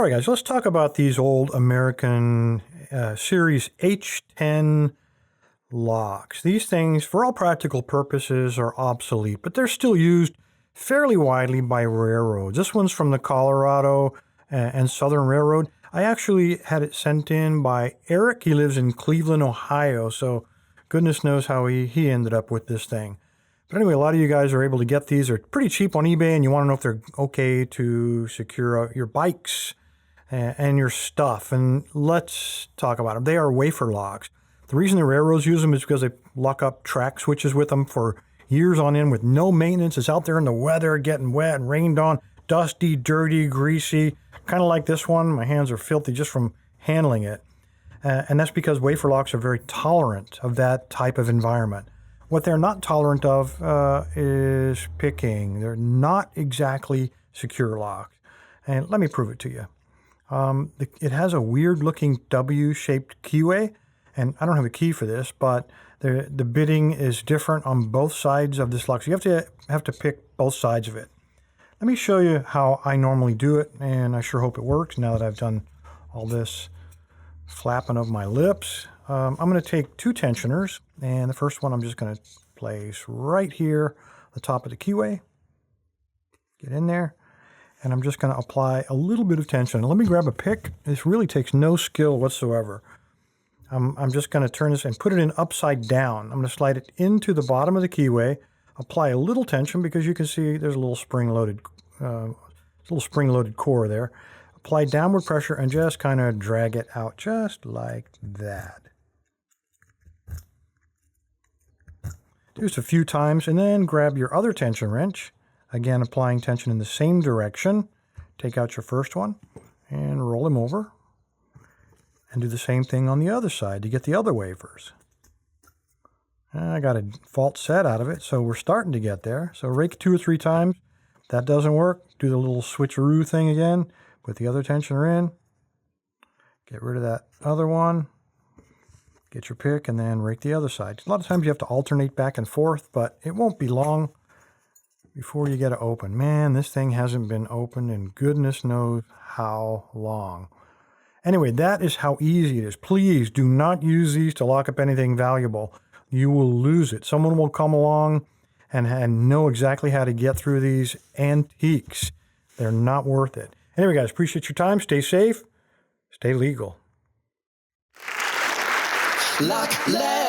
All right, guys, let's talk about these old American Series H10 locks. These things, for all practical purposes, are obsolete, but they're still used fairly widely by railroads. This one's from the Colorado and Southern Railroad. I actually had it sent in by Eric. He lives in Cleveland, Ohio, so goodness knows how he ended up with this thing. But anyway, a lot of you guys are able to get these. They're pretty cheap on eBay, and you want to know if they're okay to secure your bikes and your stuff. And let's talk about them. They are wafer locks. The reason the railroads use them is because they lock up track switches with them for years on end with no maintenance. It's out there in the weather, getting wet and rained on, dusty, dirty, greasy, kind of like this one. My hands are filthy just from handling it. And that's because wafer locks are very tolerant of that type of environment. What they're not tolerant of is picking. They're not exactly secure locks. And let me prove it to you. It has a weird-looking W-shaped keyway, and I don't have a key for this, but the bitting is different on both sides of this lock. So you have to pick both sides of it. Let me show you how I normally do it, and I sure hope it works now that I've done all this flapping of my lips. I'm going to take two tensioners, and the first one I'm just going to place right here, the top of the keyway. Get in there, and I'm just going to apply a little bit of tension. Let me grab a pick. This really takes no skill whatsoever. I'm just going to turn this and put it in upside down. I'm going to slide it into the bottom of the keyway, apply a little tension because you can see there's a little spring-loaded core there. Apply downward pressure and just kind of drag it out just like that. Do this a few times and then grab your other tension wrench. Again, applying tension in the same direction. Take out your first one and roll them over. And do the same thing on the other side to get the other wafers. I got a fault set out of it, so we're starting to get there. So rake 2 or 3 times. If that doesn't work, do the little switcheroo thing again. Put the other tensioner in. Get rid of that other one. Get your pick and then rake the other side. A lot of times you have to alternate back and forth, but it won't be long before you get it open. Man, this thing hasn't been opened in goodness knows how long. Anyway, that is how easy it is. Please do not use these to lock up anything valuable. You will lose it. Someone will come along and know exactly how to get through these antiques. They're not worth it. Anyway, guys, appreciate your time. Stay safe. Stay legal. LockLab.